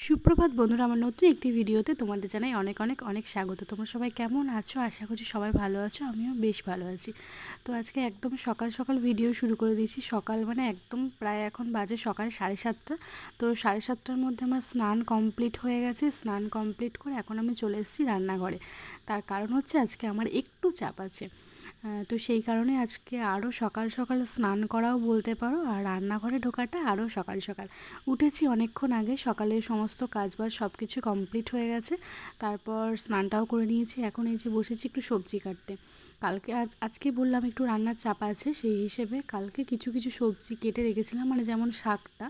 সুপ্রভাত বন্ধুরা, আমার নতুন একটি ভিডিওতে তোমাদের জানাই অনেক অনেক অনেক স্বাগত। তোমরা সবাই কেমন আছো? আশা করছি সবাই ভালো আছো, আমিও বেশ ভালো আছি। তো আজকে একদম সকাল সকাল ভিডিও শুরু করে দিয়েছি। সকাল মানে একদম প্রায় এখন বাজে সকাল 7:30। তো 7:30টার মধ্যে আমার স্নান কমপ্লিট হয়ে গেছে। স্নান কমপ্লিট করে এখন আমি চলে এসেছি রান্নাঘরে। তার কারণ হচ্ছে আজকে আমার একটু চাপ আছে। তো সেই কারণে আজকে আরও সকাল সকাল স্নান করাও বলতে পারো, আর রান্নাঘরে ঢোকাটা আরও সকাল সকাল। উঠেছি অনেকক্ষণ আগে, সকালের সমস্ত কাজবাজ সব কিছু কমপ্লিট হয়ে গেছে। তারপর স্নানটাও করে নিয়েছি। এখন এই যে বসেছি একটু সবজি কাটতে। কালকে আজকে বললাম একটু রান্নার চাপ আছে, সেই হিসেবে কালকে কিছু কিছু সবজি কেটে রেখেছিলাম, মানে যেমন শাকটা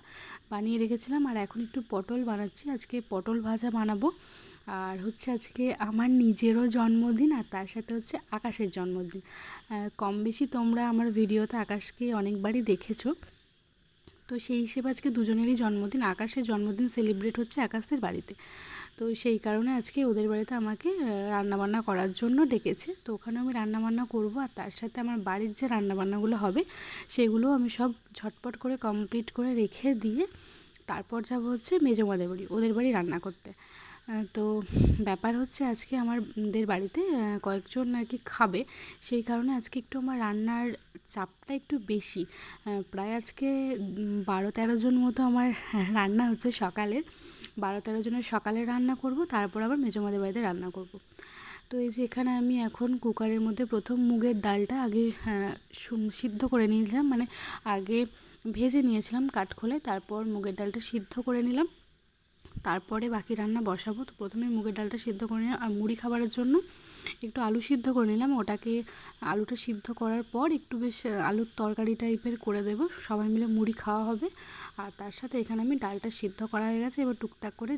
বানিয়ে রেখেছিলাম। আর এখন একটু পটল বানাচ্ছি, আজকে পটল ভাজা বানাবো। আর হচ্ছে আজকে আমার নিজেরও জন্মদিন, আর তার সাথে হচ্ছে আকাশের জন্মদিন। কম বেশি তোমরা আমার ভিডিওতে আকাশকে অনেকবারই দেখেছো। তো সেই হিসেবে আজকে দুজনেরই জন্মদিন। আকাশের জন্মদিন সেলিব্রেট হচ্ছে আকাশের বাড়িতে। তো সেই কারণে আজকে ওদের বাড়িতে আমাকে রান্নাবান্না করার জন্য ডেকেছে। তো ওখানে আমি রান্নাবান্না করব, আর তার সাথে আমার বাড়ির যে রান্নাবান্নাগুলো হবে সেগুলো আমি সব ঝটপট করে কমপ্লিট করে রেখে দিয়ে তারপর যাব হচ্ছে মেজোমাদের বাড়ি, ওদের বাড়ি রান্না করতে। তো ব্যাপার হচ্ছে আজকে আমাদের বাড়িতে কয়েকজন আর কি খাবে, সেই কারণে আজকে একটু আমার রান্নার চাপটা একটু বেশি। প্রায় আজকে 12-13 জন মতো আমার রান্না হচ্ছে সকালের। 12-13 জনের সকালে রান্না করব, তারপর আবার মেজোমাদের বাড়িতে রান্না করব। তো এই যে এখানে আমি এখন কুকারের মধ্যে প্রথম মুগের ডালটা আগে সিদ্ধ করে নিয়েছিলাম, মানে আগে ভেজে নিয়েছিলাম কাঠখোলায়, তারপর মুগের ডালটা সিদ্ধ করে নিলাম। তারপরে বাকি রান্না বসাবো। তো প্রথমে মুগের ডালটা সিদ্ধ করে নিলাম, আর মুড়ি খাবারের জন্য একটু আলু সিদ্ধ করে নিলাম। ওটাকে আলুটা সিদ্ধ করার পর একটু বেশ আলুর তরকারি টাইপের করে দেবো, সবাই মিলে মুড়ি খাওয়া হবে। আর তার সাথে এখানে আমি ডালটা সিদ্ধ করা হয়ে গেছে, এবার টুকটাক করে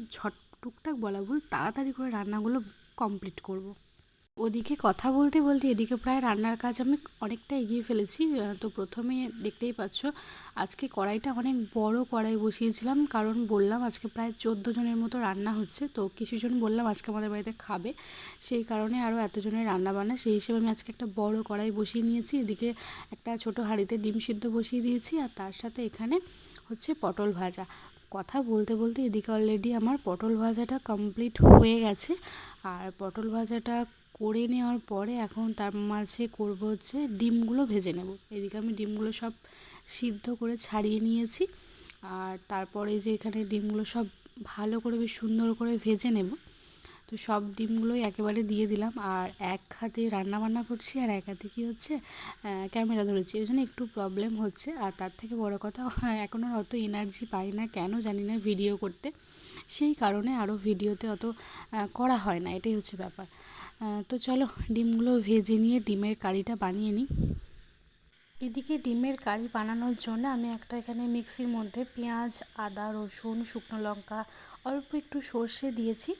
টুকটাক বলা ভুল, তাড়াতাড়ি করে রান্নাগুলো কমপ্লিট করব। ওদিকে কথা বলতে বলতে এদিকে প্রায় রান্নার কাজ আমি অনেকটা এগিয়ে ফেলেছি। তো প্রথমে দেখতেই পাচ্ছ আজকে কড়াইটা অনেক বড় কড়াই বসিয়েছিলাম, কারণ বললাম আজকে প্রায় 14 জনের মতো রান্না হচ্ছে। তো কিছুজন বললাম আজকে আমাদের বাড়িতে খাবে, সেই কারণে আরও এতজনের রান্না বান্না, সেই হিসেবে আমি আজকে একটা বড় কড়াই বসিয়ে নিয়েছি। এদিকে একটা ছোট হাঁড়িতে ডিম সিদ্ধ বসিয়ে দিয়েছি, আর তার সাথে এখানে হচ্ছে পটল ভাজা। কথা বলতে বলতে এদিকে অলরেডি আমার পটল ভাজাটা কমপ্লিট হয়ে গেছে। আর পটল ভাজাটা করে নেওয়ার পরে এখন তার মাঝে করব হচ্ছে ডিমগুলো ভেজে নেব। এদিকে আমি ডিমগুলো সব সিদ্ধ করে ছাড়িয়ে নিয়েছি, আর তারপরে যে এখানে ডিমগুলো সব ভালো করে বেশ সুন্দর করে ভেজে নেব। তো সব ডিমগুলোই একেবারে দিয়ে দিলাম, আর এক হাতে রান্না বান্না করছি আর এক হাতে কী হচ্ছে ক্যামেরা ধরেছি, ওই জন্য একটু প্রবলেম হচ্ছে। আর তার থেকে বড় কথা, এখন আর অত এনার্জি পাই না কেন জানি না ভিডিও করতে, সেই কারণে আরও ভিডিওতে অত করা হয় না, এটাই হচ্ছে ব্যাপার। তো চলো ডিমগুলো ভেজে নিয়ে ডিমের কারিটা বানিয়ে নিই। এদিকে ডিমের কারি বানানোর জন্য আমি একটা এখানে মিক্সির মধ্যে পেঁয়াজ, আদা, রসুন, শুকনো লঙ্কা, অল্প একটু সর্ষে দিয়েছি।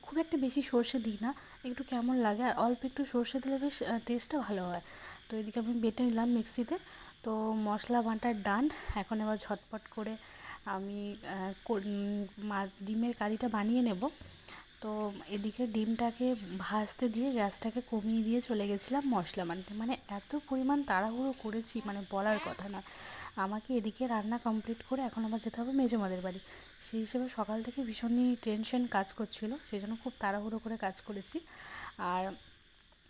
খুব একটা বেশি সর্ষে দিই না, একটু কেমন লাগে, আর অল্প একটু সর্ষে দিলে বেশ টেস্টটা ভালো হয়। তো এদিকে আমি বেটে নিলাম মিক্সিতে। তো মশলা বাটার ডান। এখন এবার ঝটপট করে আমি ডিমের কারিটা বানিয়ে নেব। তো এদিকে ডিমটাকে ভাজতে দিয়ে গ্যাসটাকে কমিয়ে দিয়ে চলে গেছিলাম মশলা বানাতে, মানে এত পরিমাণ তাড়াহুড়ো করেছি মানে বলার কথা না। আমাকে এদিকে রান্না কমপ্লিট করে এখন আবার যেতে হবে মেজোমাদের বাড়ি, সেই হিসেবে সকাল থেকে ভীষণই টেনশন কাজ করছিল, সেই জন্য খুব তাড়াহুড়ো করে কাজ করেছি। আর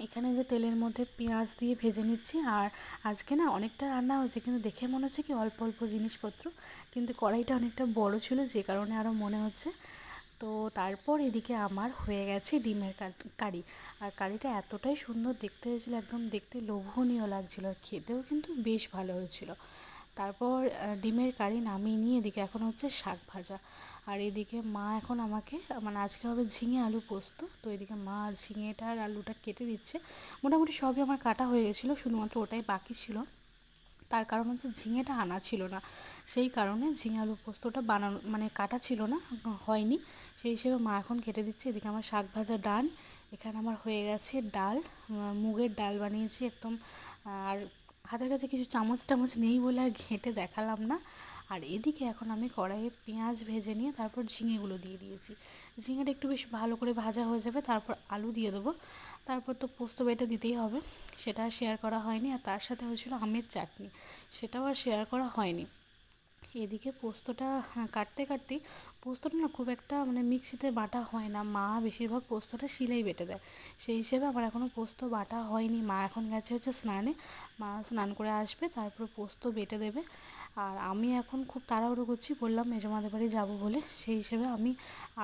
এখানে যে তেলের মধ্যে পেঁয়াজ দিয়ে ভেজে নিচ্ছি। আর আজকে না অনেকটা রান্না হয়েছে, কিন্তু দেখে মনে হচ্ছে কি অল্প অল্প জিনিসপত্র, কিন্তু কড়াইটা অনেকটা বড় ছিল যে কারণে আরও মনে হচ্ছে। তো তারপর এদিকে আমার হয়ে গেছে ডিমের কারি। আর কারিটা এতটাই সুন্দর দেখতে হয়েছিল, একদম দেখতে লোভনীয় লাগছিল, আর খেতেও কিন্তু বেশ ভালো হয়েছিল। তারপর ডিমের কারি নামিয়ে নিয়ে এদিকে এখন হচ্ছে শাক ভাজা। আর এদিকে মা এখন আমাকে, মানে আজকে হবে ঝিঙে আলু পোস্ত, তো এদিকে মা ঝিঙেটা আর আলুটা কেটে দিচ্ছে। মোটামুটি সবই আমার কাটা হয়ে গেছিলো, শুধুমাত্র ওটাই বাকি ছিল। তার কারণ হচ্ছে ঝিঙেটা আনা ছিল না, সেই কারণে ঝিঙে আলু পোস্তটা বানানো মানে কাটা ছিল না, হয়নি, সেই হিসেবে মা এখন কেটে দিচ্ছে। এদিকে আমার শাক ভাজা ডান। এখানে আমার হয়ে গেছে ডাল, মুগের ডাল বানিয়েছি একদম। আর হাতের কাছে কিছু চামচ টামচ নেই বলে আর ঘেঁটে দেখালাম না। আর এদিকে এখন আমি কড়াইয়ে পেঁয়াজ ভেজে নিয়ে তারপর ঝিঙেগুলো দিয়ে দিয়েছি। ঝিঙেটা একটু বেশ ভালো করে ভাজা হয়ে যাবে, তারপর আলু দিয়ে দেবো। তারপর তো পোস্ত বেটে দিতেই হবে, সেটা শেয়ার করা হয়নি। আর তার সাথে হয়েছিল আমের চাটনি, সেটাও আর শেয়ার করা হয়নি। এদিকে পোস্তটা কাটতে কাটতেই পোস্তটা না খুব একটা মানে মিক্সিতে বাটা হয় না, মা বেশিরভাগ পোস্তটা শিলেই বেটে দেয়। সেই হিসেবে আমার এখনও পোস্ত বাটা হয়নি। মা এখন গেছে হচ্ছে স্নানে, মা স্নান করে আসবে তারপর পোস্ত বেটে দেবে। আর আমি এখন খুব তাড়াহুড়ো করছি, বললাম মেজমাদের বাড়ি যাবো বলে, সেই হিসেবে আমি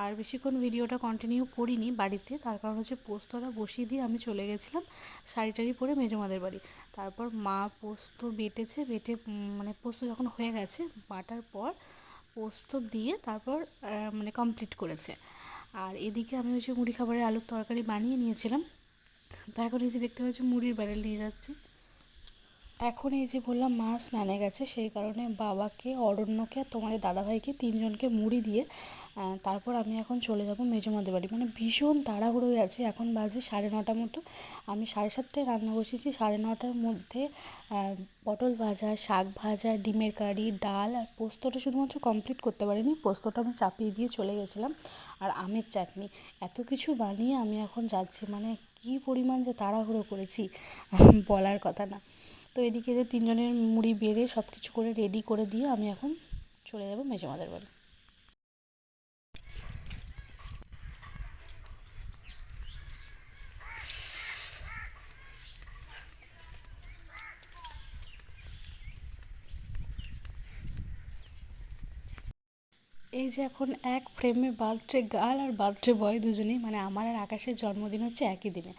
আর বেশিক্ষণ ভিডিওটা কন্টিনিউ করিনি বাড়িতে। তার কারণ হচ্ছে পোস্তটা বসিয়ে দিয়ে আমি চলে গেছিলাম শাড়ি টাড়ি পরে মেজমাদের বাড়ি। তারপর মা পোস্ত বেটেছে, বেটে মানে পোস্ত যখন হয়ে গেছে বাটার পর পোস্ত দিয়ে তারপর মানে কমপ্লিট করেছে। আর এদিকে আমি ওই যে মুড়ি খাবারের আলুর তরকারি বানিয়ে নিয়েছিলাম, তো এখন এই যে দেখতে পাচ্ছি মুড়ির ব্যারেল নিয়ে যাচ্ছি। এখন এই যে বললাম মা স্নানে গেছে, সেই কারণে বাবাকে, অরণ্যকে আর তোমাদের দাদাভাইকে তিনজনকে মুড়ি দিয়ে তারপর আমি এখন চলে যাব মেজমাদের বাড়ি। মানে ভীষণ তাড়াহুড়ো হয়ে আছে, এখন বাজে 9:30 মতো। আমি 7:30টায় রান্না বসেছি, 9:30টার মধ্যে পটল ভাজা, শাক ভাজা, ডিমের কারি, ডাল আর পোস্তটা শুধুমাত্র কমপ্লিট করতে পারিনি, পোস্তটা আমি চাপিয়ে দিয়ে চলে গেছিলাম, আর আমের চাটনি, এত কিছু বানিয়ে আমি এখন যাচ্ছি। মানে কী পরিমাণ যে তাড়াহুড়ো করেছি বলার কথা না। তো এদিকে যে তিনজনের মুড়ি বেড়ে সব কিছু করে রেডি করে দিয়ে আমি এখন চলে যাব মেজমাদের বাড়ি। এই যে এখন এক ফ্রেমে বার্থডে গার্ল আর বার্থডে বয় দুজনেই, মানে আমার আর আকাশের জন্মদিন হচ্ছে একই দিনে।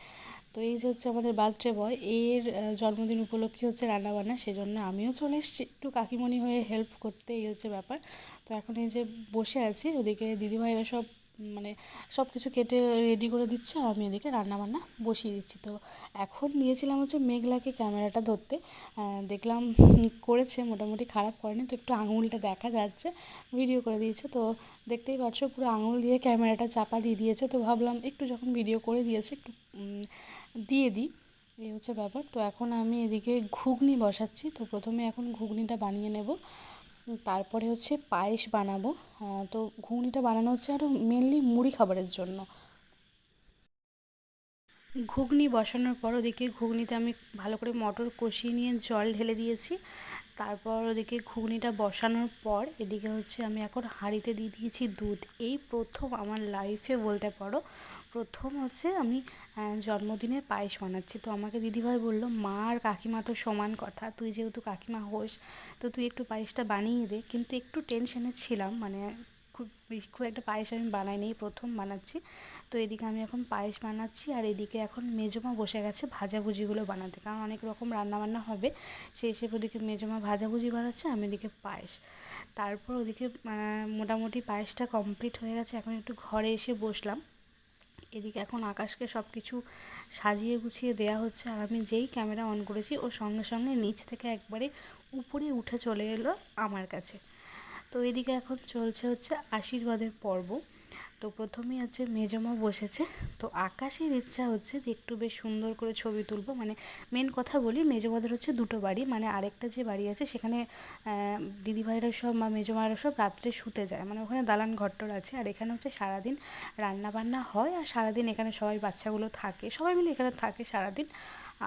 তো এই যে হচ্ছে আমাদের বার্থডে বয়, এর জন্মদিন উপলক্ষে হচ্ছে রান্নাবান্না, সেজন্য আমিও চলে এসেছি একটু কাকিমণি হয়ে হেল্প করতে, এই হচ্ছে ব্যাপার। তো এখন এই যে বসে আছি, ওদিকে দিদিভাইরা সব মানে সব কিছু কেটে রেডি করে দিচ্ছে, আর আমি এদিকে রান্নাবান্না বসিয়ে দিচ্ছি। তো এখন নিয়েছিলাম হচ্ছে মেঘলাকে ক্যামেরাটা ধরতে, দেখলাম করেছে, মোটামুটি খারাপ করেনি। তো একটু আঙুলটা দেখা যাচ্ছে, ভিডিও করে দিয়েছে। তো দেখতেই পাচ্ছ পুরো আঙুল দিয়ে ক্যামেরাটা চাপা দিয়ে দিয়েছে। তো ভাবলাম একটু যখন ভিডিও করে দিয়েছে একটু দিয়ে দিই, এই হচ্ছে ব্যাপার। তো এখন আমি এদিকে ঘুগনি বসাচ্ছি। তো প্রথমে এখন ঘুগনিটা বানিয়ে নেব, তারপরে হচ্ছে পায়েস বানাবো। তো ঘুগনিটা বানানো হচ্ছে আরও মেনলি মুড়ি খাবারের জন্য। ঘুগনি বসানোর পর ওদিকে ঘুগনিতে আমি ভালো করে মটর কষিয়ে নিয়ে জল ঢেলে দিয়েছি। তারপর ওদিকে ঘুগনিটা বসানোর পর এদিকে হচ্ছে আমি এখন হাঁড়িতে দিয়ে দিয়েছি দুধ। এই প্রথম আমার লাইফে বলতে পারো, প্রথম হচ্ছে আমি জন্মদিনে পায়েস বানাচ্ছি। তো আমাকে দিদিভাই বললো, মা আর কাকিমা তো সমান কথা, তুই যেহেতু কাকিমা হোস তো তুই একটু পায়েসটা বানিয়ে দে। কিন্তু একটু টেনশনে ছিলাম, মানে খুব একটা পায়েস আমি বানাইনি, প্রথম বানাচ্ছি। তো এদিকে আমি এখন পায়েস বানাচ্ছি, আর এদিকে এখন মেজমা বসে গেছে ভাজাভুজিগুলো বানাতে, কারণ অনেক রকম রান্নাবান্না হবে, সেই হিসেবে ওদিকে মেজমা ভাজাভুজি বানাচ্ছে, আমি এদিকে পায়েস। তারপর ওদিকে মোটামুটি পায়েসটা কমপ্লিট হয়ে গেছে, এখন একটু ঘরে এসে বসলাম। এদিকে এখন আকাশকে সব কিছু সাজিয়ে গুছিয়ে দেওয়া হচ্ছে, আর আমি যেই ক্যামেরা অন করেছি ওর সঙ্গে সঙ্গে নিচ থেকে একবারে উপরে উঠে চলে এলো আমার কাছে। তো এদিকে এখন চলছে হচ্ছে আশীর্বাদের পর্ব। তো প্রথমেই হচ্ছে মেজমা বসেছে। তো আকাশের ইচ্ছা হচ্ছে যে একটু বেশ সুন্দর করে ছবি তুলবো। মানে মেন কথা বলি, মেজমাদের হচ্ছে দুটো বাড়ি, মানে আরেকটা যে বাড়ি আছে সেখানে দিদিভাইরা সব বা মেজমারা সব রাত্রে শুতে যায়, মানে ওখানে দালান ঘরটর আছে। আর এখানে হচ্ছে সারাদিন রান্নাবান্না হয়, আর সারাদিন এখানে সবাই বাচ্চাগুলো থাকে, সবাই মিলে এখানে থাকে সারাদিন,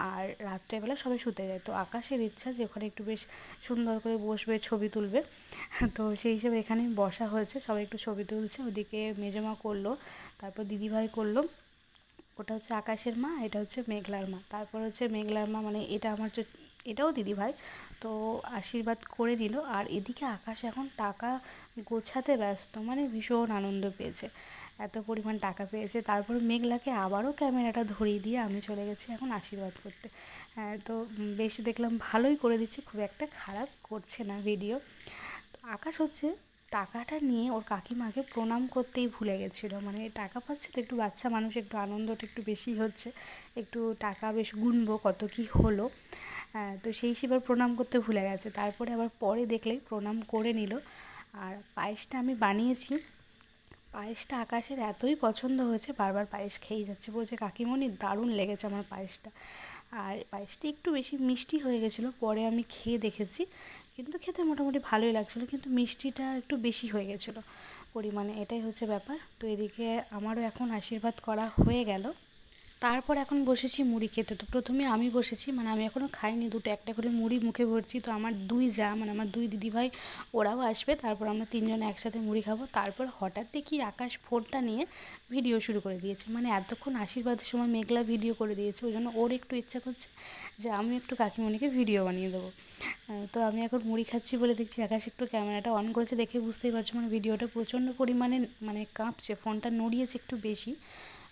আর রাত্রেবেলা সবাই শুতে যায়। তো আকাশের ইচ্ছা যে ওখানে একটু বেশ সুন্দর করে বসবে, ছবি তুলবে। তো সেই হিসেবে এখানে বসা হয়েছে, সবাই একটু ছবি তুলছে। ওদিকে মেজমা করলো, তারপর দিদিভাই করলো। ওটা হচ্ছে আকাশের মা, এটা হচ্ছে মেঘলার মা। তারপর হচ্ছে মেঘলার মা, মানে এটা আমার এটাও দিদিভাই। তো আশীর্বাদ করে নিল। আর এদিকে আকাশ এখন টাকা গোছাতে ব্যস্ত, মানে ভীষণ আনন্দ পেয়েছে, এত পরিমাণ টাকা পেয়েছে। তারপর মেঘলাকে আবারও ক্যামেরাটা ধরিয়ে দিয়ে আমি চলে গেছি এখন আশীর্বাদ করতে। হ্যাঁ, তো বেশ দেখলাম ভালোই করে দিচ্ছে, খুব একটা খারাপ করছে না ভিডিও। আকাশ হচ্ছে টাকাটা নিয়ে ওর কাকিমাকে প্রণাম করতেই ভুলে গেছিলো, মানে টাকা পাচ্ছে তো একটু বাচ্চা মানুষ, একটু আনন্দটা একটু বেশি হচ্ছে, একটু টাকা বেশ গুনবো কত কি হলো। তো সেই হিসেবে প্রণাম করতে ভুলে গেছে। তারপরে আবার পরে দেখলেই প্রণাম করে নিল। আর পায়েসটা আমি বানিয়েছি, পায়েসটা আকাশের এতই পছন্দ হয়েছে, বারবার পায়েস খেয়েই যাচ্ছে, বলছে কাকিমণি দারুণ লেগেছে আমার পায়েসটা। আর পায়েসটি একটু বেশি মিষ্টি হয়ে গেছিলো, পরে আমি খেয়ে দেখেছি, কিন্তু খেতে মোটামুটি ভালোই লাগছিলো, কিন্তু মিষ্টিটা একটু বেশি হয়ে গেছিলো পরিমাণে, এটাই হচ্ছে ব্যাপার। তো এদিকে আমারও এখন আশীর্বাদ করা হয়ে গেল। তারপর এখন বসেছি মুড়ি খেতে। তো প্রথমে আমি বসেছি, মানে আমি এখনও খাইনি, দুটো একটা করে মুড়ি মুখে ভরছি। তো আমার দুই যা, মানে আমার দুই দিদিভাই, ওরাও আসবে, তারপর আমরা তিনজনে একসাথে মুড়ি খাবো। তারপর হঠাৎ দেখি আকাশ ফোনটা নিয়ে ভিডিও শুরু করে দিয়েছে, মানে এতক্ষণ আশীর্বাদের সময় মেঘলা ভিডিও করে দিয়েছে, ওই জন্য ওর একটু ইচ্ছা করছে যে আমি একটু কাকিমণিকে ভিডিও বানিয়ে দেবো। তো আমি এখন মুড়ি খাচ্ছি বলে দেখছি আকাশ একটু ক্যামেরাটা অন করেছে, দেখে বুঝতেই পারছো মানে ভিডিওটা প্রচণ্ড পরিমাণে মানে কাঁপছে, ফোনটা নড়িয়েছে একটু বেশি।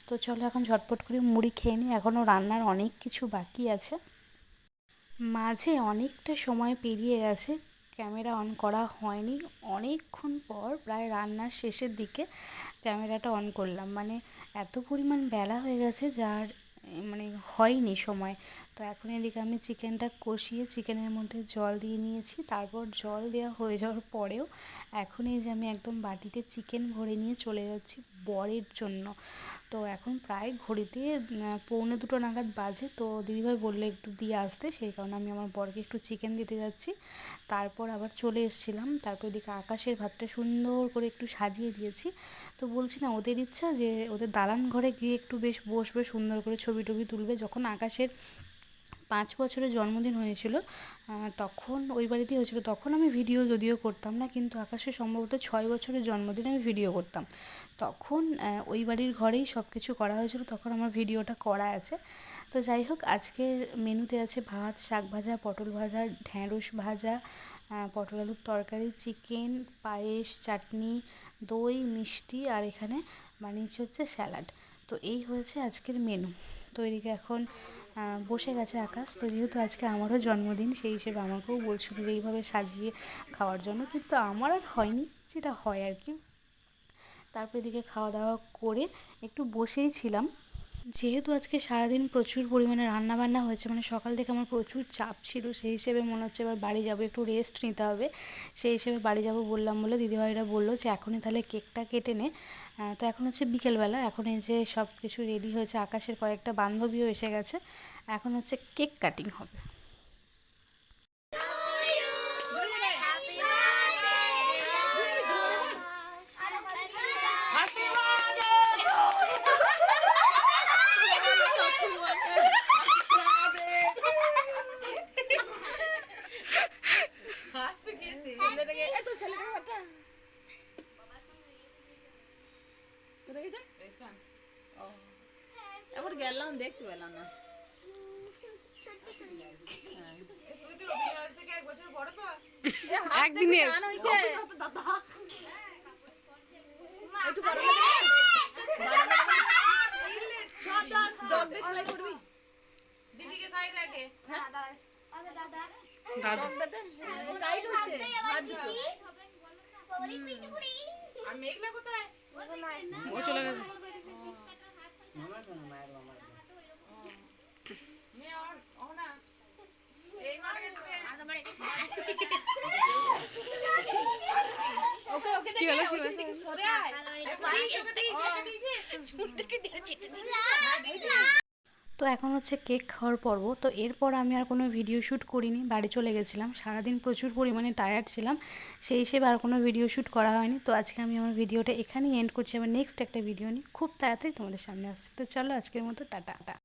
তো চলো এখন ঝটপট করে মুড়ি খেয়ে নিই, এখনও রান্নার অনেক কিছু বাকি আছে। মাঝে অনেকটা সময় পেরিয়ে গেছে, ক্যামেরা অন করা হয়নি, অনেকক্ষণ পর প্রায় রান্নার শেষের দিকে ক্যামেরাটা অন করলাম। মানে এত পরিমাণ বেলা হয়ে গেছে যার মানে হয়নি সময়। তো এখন এদিকে আমি চিকেনটা কষিয়ে চিকেনের মধ্যে জল দিয়ে নিয়েছি। তারপর জল দেওয়া হয়ে যাওয়ার পরেও এখন এই যে আমি একদম বাটিতে চিকেন ভরে নিয়ে চলে যাচ্ছি বরের জন্য। তো এখন প্রায় ঘড়িতে 1:45 নাগাদ বাজে। তো দিদিভাই বললে একটু দিয়ে আসতে, সেই কারণে আমি আমার বরকে একটু চিকেন দিতে যাচ্ছি। তারপর আবার চলে এসেছিলাম। তারপর এদিকে আকাশের ভাতটা সুন্দর করে একটু সাজিয়ে দিয়েছি। তো বলছি না, ওদের ইচ্ছা যে ওদের দালান ঘরে গিয়ে একটু বেশ বসবে, সুন্দর করে ছবি টবি তুলবে। যখন আকাশের 5 বছরের জন্মদিন হয়েছিল তখন ওই বাড়িতেই হয়েছিল, তখন আমি ভিডিও যদিও করতাম না, কিন্তু আকাশের সম্ভবত 6 বছরের জন্মদিনে আমি ভিডিও করতাম। তখন ওই বাড়ির ঘরেই সব কিছু করা হয়েছিল, তখন আমার ভিডিওটা করা আছে। তো যাই হোক, আজকের মেনুতে আছে ভাত, শাক ভাজা, পটল ভাজা, ঢ্যাঁড়স ভাজা, পটল আলুর তরকারি, চিকেন, পায়েস, চাটনি, দই, মিষ্টি, আর এখানে বানিয়েছে হচ্ছে স্যালাড। তো এই হয়েছে আজকের মেনু। তো এদিকে এখন বসে গেছে আকাশ। তো যেহেতু আজকে আমারও জন্মদিন, সেই হিসেবে আমাকেও বলছিল যে এইভাবে সাজিয়ে খাওয়ার জন্য, কিন্তু আমার আর হয়নি, যেটা হয় আর কি। তারপর এদিকে খাওয়া দাওয়া করে একটু বসেই ছিলাম। যেহেতু আজকে সারাদিন প্রচুর পরিমাণে রান্নাবান্না হয়েছে, মানে সকাল থেকে আমার প্রচুর চাপ ছিল, সেই হিসেবে মনে হচ্ছে এবার বাড়ি যাবো, একটু রেস্ট নিতে হবে। সেই হিসেবে বাড়ি যাব বললাম বলে দিদিভাইরা বললো যে এখনই তাহলে কেকটা কেটে নে। তো এখন হচ্ছে বিকেলবেলা, এখন এই যে সব কিছু রেডি হয়েছে, আকাশের কয়েকটা বান্ধবীও এসে গেছে, এখন হচ্ছে কেক কাটিং হবে। এবার গেলাম দেখতে পেলাম না। একদিনে মেঘলা কোথায়? ও চলে গেছে। তো এখন হচ্ছে কেক খাওয়ার পর্ব। তো এরপর আমি আর কোনো ভিডিও শ্যুট করিনি, বাড়ি চলে গেছিলাম। সারাদিন প্রচুর পরিমাণে টায়ার্ড ছিলাম, সেই হিসেবে আর কোনো ভিডিও শ্যুট করা হয়নি। তো আজকে আমি আমার ভিডিওটা এখানেই এন্ড করছি, আবার নেক্সট একটা ভিডিও নিয়ে খুব তাড়াতাড়ি তোমাদের সামনে আসছি। তো চলো আজকের মতো টাটা।